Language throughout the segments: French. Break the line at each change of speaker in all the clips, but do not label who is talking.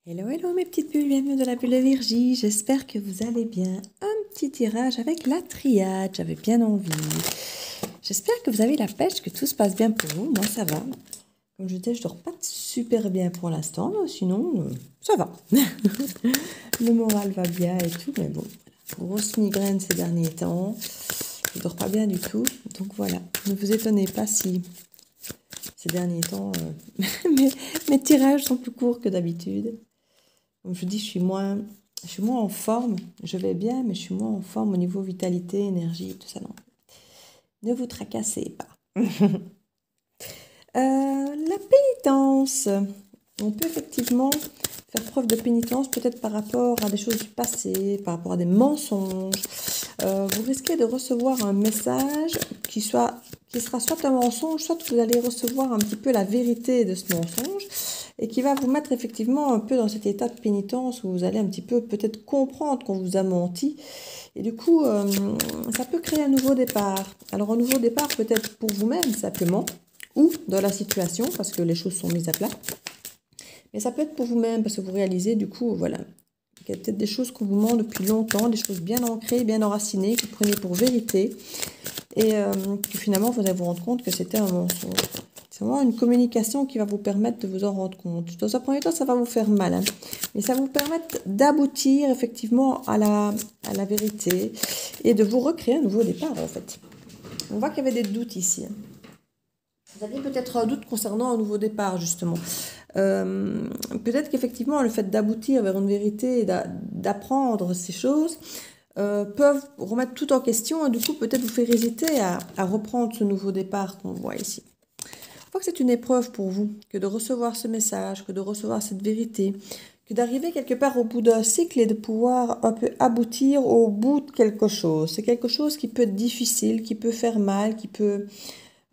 Hello, hello mes petites bulles, bienvenue de la bulle de Virgie, j'espère que vous allez bien. Un petit tirage avec la triade, j'avais bien envie. J'espère que vous avez la pêche, que tout se passe bien pour vous, moi ça va. Comme je disais, je dors pas super bien pour l'instant, sinon ça va. Le moral va bien et tout, mais bon, grosse migraine ces derniers temps, je dors pas bien du tout, donc voilà. Ne vous étonnez pas si ces derniers temps, mes tirages sont plus courts que d'habitude. Comme je vous dis, je suis moins en forme. Je vais bien, mais je suis moins en forme au niveau vitalité, énergie, tout ça. Non. Ne vous tracassez pas. La pénitence. On peut effectivement faire preuve de pénitence, peut-être par rapport à des choses du passé, par rapport à des mensonges. Vous risquez de recevoir un message qui sera soit un mensonge, soit vous allez recevoir un petit peu la vérité de ce mensonge et qui va vous mettre effectivement un peu dans cet état de pénitence où vous allez un petit peu peut-être comprendre qu'on vous a menti. Et du coup, ça peut créer un nouveau départ. Alors un nouveau départ peut-être pour vous-même simplement, ou dans la situation, parce que les choses sont mises à plat. Mais ça peut être pour vous-même, parce que vous réalisez du coup, voilà, il y a peut-être des choses qu'on vous ment depuis longtemps, des choses bien ancrées, bien enracinées, que vous prenez pour vérité, et que finalement vous allez vous rendre compte que c'était un mensonge. C'est vraiment une communication qui va vous permettre de vous en rendre compte. Dans un premier temps, ça va vous faire mal, hein, mais ça va vous permettre d'aboutir effectivement à la vérité et de vous recréer un nouveau départ en fait. On voit qu'il y avait des doutes ici. Vous aviez peut-être un doute concernant un nouveau départ justement. Peut-être qu'effectivement le fait d'aboutir vers une vérité et d'apprendre ces choses peuvent remettre tout en question et du coup peut-être vous faire hésiter à reprendre ce nouveau départ qu'on voit ici. Je crois que c'est une épreuve pour vous que de recevoir ce message, que de recevoir cette vérité, que d'arriver quelque part au bout d'un cycle et de pouvoir un peu aboutir au bout de quelque chose. C'est quelque chose qui peut être difficile, qui peut faire mal, qui peut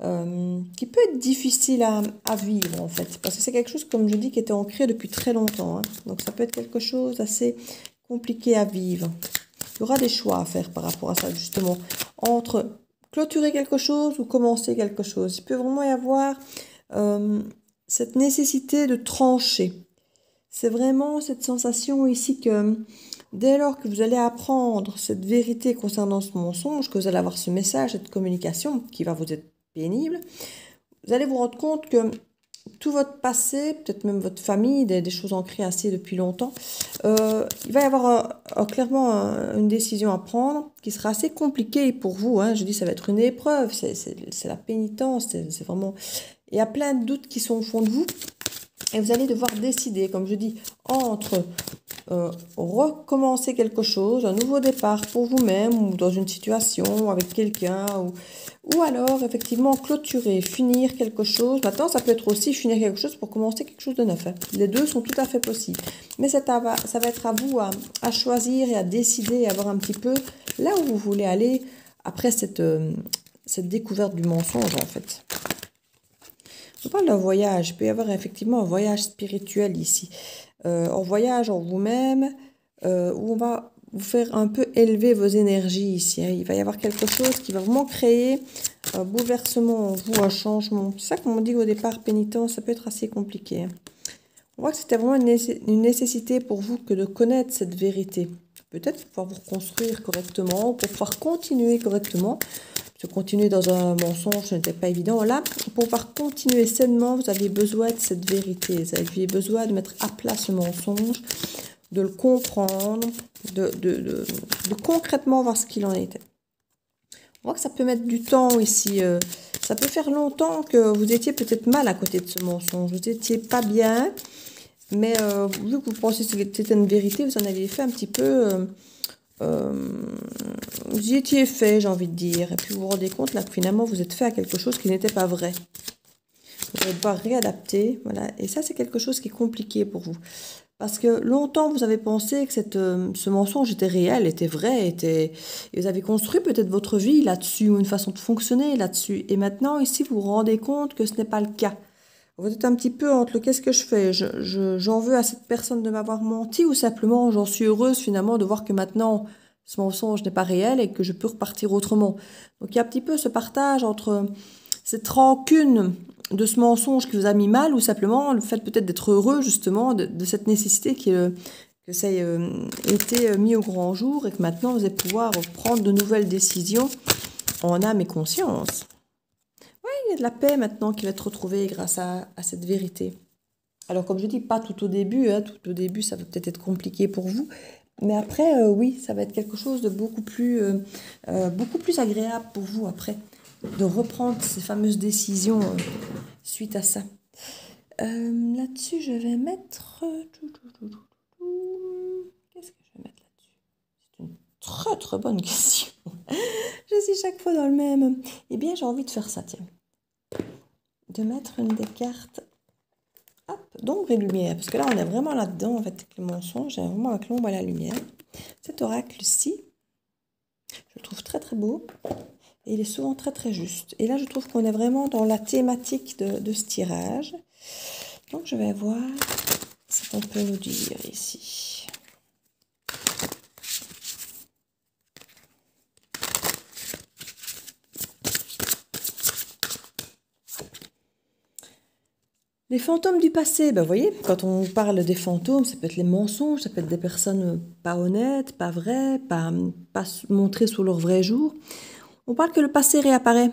être difficile à vivre en fait. Parce que c'est quelque chose, comme je dis, qui était ancré depuis très longtemps. Hein. Donc ça peut être quelque chose d'assez compliqué à vivre. Il y aura des choix à faire par rapport à ça justement. Entre clôturer quelque chose ou commencer quelque chose. Il peut vraiment y avoir cette nécessité de trancher. C'est vraiment cette sensation ici que dès lors que vous allez apprendre cette vérité concernant ce mensonge, que vous allez avoir ce message, cette communication qui va vous être pénible, vous allez vous rendre compte que tout votre passé, peut-être même votre famille, des choses ancrées assez depuis longtemps, il va y avoir clairement une décision à prendre qui sera assez compliquée pour vous. Hein. Je dis, ça va être une épreuve, c'est la pénitence, c'est vraiment... Il y a plein de doutes qui sont au fond de vous et vous allez devoir décider, comme je dis, entre recommencer quelque chose, un nouveau départ pour vous-même ou dans une situation avec quelqu'un ou alors effectivement clôturer, finir quelque chose. Maintenant, ça peut être aussi finir quelque chose pour commencer quelque chose de neuf. Hein. Les deux sont tout à fait possibles. Mais ça va être à vous à choisir et à décider et à voir un petit peu là où vous voulez aller après cette découverte du mensonge en fait. On parle d'un voyage. Il peut y avoir effectivement un voyage spirituel ici. Un voyage en vous-même où on va vous faire un peu élever vos énergies ici. Hein. Il va y avoir quelque chose qui va vraiment créer un bouleversement en vous, un changement. C'est ça comme on dit au départ, pénitence, ça peut être assez compliqué. Hein. On voit que c'était vraiment une nécessité pour vous que de connaître cette vérité. Peut-être pour pouvoir vous reconstruire correctement, pour pouvoir continuer correctement. Se continuer dans un mensonge, ce n'était pas évident. Là, pour pouvoir continuer sainement, vous aviez besoin de cette vérité. Vous aviez besoin de mettre à plat ce mensonge, de le comprendre, de concrètement voir ce qu'il en était. On voit que ça peut mettre du temps ici. Ça peut faire longtemps que vous étiez peut-être mal à côté de ce mensonge. Vous n'étiez pas bien, mais vu que vous pensez que c'était une vérité, vous en aviez fait un petit peu... vous y étiez fait, j'ai envie de dire. Et puis vous vous rendez compte là que finalement vous êtes fait à quelque chose qui n'était pas vrai. Vous allez devoir réadapter. Voilà. Et ça, c'est quelque chose qui est compliqué pour vous. Parce que longtemps, vous avez pensé que ce mensonge était réel, était vrai, et vous avez construit peut-être votre vie là-dessus, ou une façon de fonctionner là-dessus. Et maintenant, ici, vous vous rendez compte que ce n'est pas le cas. Vous êtes un petit peu entre le qu'est-ce que je fais, j'en veux à cette personne de m'avoir menti, ou simplement j'en suis heureuse finalement de voir que maintenant ce mensonge n'est pas réel et que je peux repartir autrement. Donc il y a un petit peu ce partage entre cette rancune de ce mensonge qui vous a mis mal, ou simplement le fait peut-être d'être heureux justement de cette nécessité que ça ait été mis au grand jour et que maintenant vous allez pouvoir prendre de nouvelles décisions en âme et conscience. Oui, il y a de la paix maintenant qui va être retrouvée grâce à cette vérité. Alors comme je dis, pas tout au début, hein, tout au début ça va peut-être être compliqué pour vous, mais après oui, ça va être quelque chose de beaucoup plus agréable pour vous après, de reprendre ces fameuses décisions suite à ça. Là-dessus je vais mettre... Qu'est-ce que je vais mettre là-dessus? C'est une très très bonne question. Je suis chaque fois dans le même. Eh bien j'ai envie de faire ça, tiens. De mettre une des cartes... d'ombre et lumière, parce que là on est vraiment là-dedans en fait avec le mensonge, vraiment avec l'ombre et la lumière. Cet oracle-ci, je le trouve très très beau et il est souvent très très juste. Et là je trouve qu'on est vraiment dans la thématique de ce tirage. Donc je vais voir ce qu'on peut nous dire ici. Les fantômes du passé, ben vous voyez, quand on parle des fantômes, ça peut être les mensonges, ça peut être des personnes pas honnêtes, pas vraies, pas montrées sous leur vrai jour. On parle que le passé réapparaît.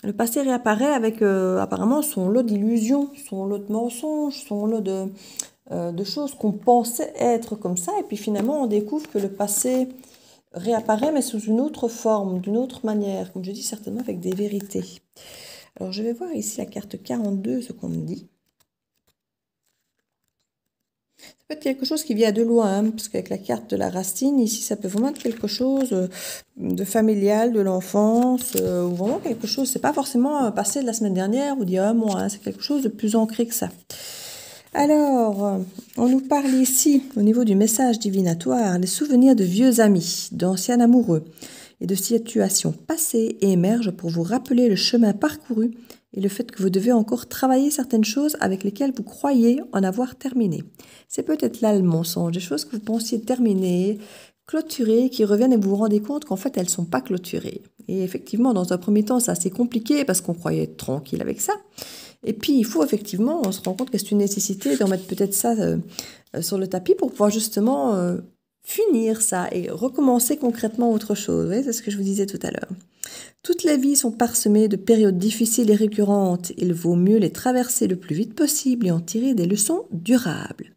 Le passé réapparaît avec apparemment son lot d'illusions, son lot de mensonges, son lot de choses qu'on pensait être comme ça. Et puis finalement, on découvre que le passé réapparaît, mais sous une autre forme, d'une autre manière. Comme je dis, certainement avec des vérités. Alors, je vais voir ici la carte 42, ce qu'on me dit. Ça peut être quelque chose qui vient de loin, hein, parce qu'avec la carte de la racine, ici, ça peut vraiment être quelque chose de familial, de l'enfance, ou vraiment quelque chose, c'est pas forcément passé de la semaine dernière, ou d'il y a un mois, hein, c'est quelque chose de plus ancré que ça. Alors, on nous parle ici, au niveau du message divinatoire, les souvenirs de vieux amis, d'anciens amoureux, et de situations passées émergent pour vous rappeler le chemin parcouru et le fait que vous devez encore travailler certaines choses avec lesquelles vous croyez en avoir terminé. C'est peut-être là le mensonge, des choses que vous pensiez terminer, clôturées, qui reviennent et vous vous rendez compte qu'en fait elles ne sont pas clôturées. Et effectivement, dans un premier temps, c'est assez compliqué parce qu'on croyait être tranquille avec ça. Et puis, il faut effectivement, on se rend compte que c'est une nécessité d'en mettre peut-être ça sur le tapis pour pouvoir justement finir ça et recommencer concrètement autre chose. Oui, c'est ce que je vous disais tout à l'heure. Toutes les vies sont parsemées de périodes difficiles et récurrentes. Il vaut mieux les traverser le plus vite possible et en tirer des leçons durables.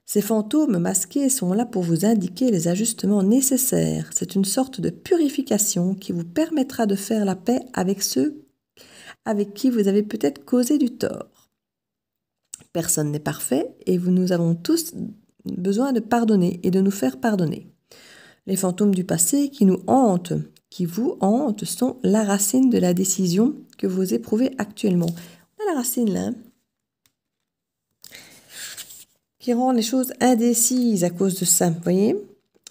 Ces fantômes masqués sont là pour vous indiquer les ajustements nécessaires. C'est une sorte de purification qui vous permettra de faire la paix avec ceux avec qui vous avez peut-être causé du tort. Personne n'est parfait et nous avons tous besoin de pardonner et de nous faire pardonner. Les fantômes du passé qui nous hantent, qui vous hantent, sont la racine de la décision que vous éprouvez actuellement. On a la racine là, qui rend les choses indécises à cause de ça, vous voyez ?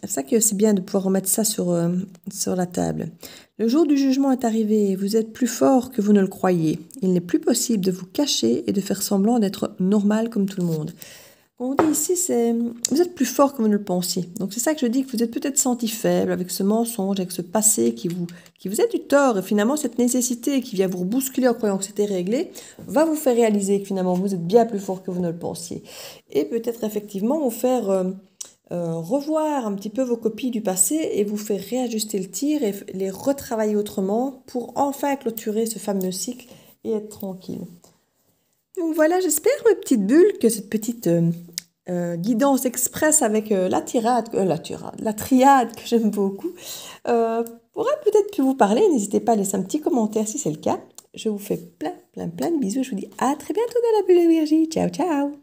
C'est ça que c'est bien de pouvoir remettre ça sur la table. Le jour du jugement est arrivé, vous êtes plus fort que vous ne le croyez. Il n'est plus possible de vous cacher et de faire semblant d'être normal comme tout le monde. On dit ici, c'est vous êtes plus fort que vous ne le pensiez. Donc c'est ça que je dis, que vous êtes peut-être senti faible avec ce mensonge, avec ce passé qui vous a du tort. Et finalement, cette nécessité qui vient vous bousculer en croyant que c'était réglé, va vous faire réaliser que finalement, vous êtes bien plus fort que vous ne le pensiez. Et peut-être effectivement vous faire revoir un petit peu vos copies du passé et vous faire réajuster le tir et les retravailler autrement pour enfin clôturer ce fameux cycle et être tranquille. Donc voilà, j'espère, mes petites bulles, que cette petite guidance express avec la triade que j'aime beaucoup, pourra peut-être plus vous parler. N'hésitez pas à laisser un petit commentaire si c'est le cas. Je vous fais plein de bisous. Je vous dis à très bientôt dans la bulle d'énergie. Ciao, ciao!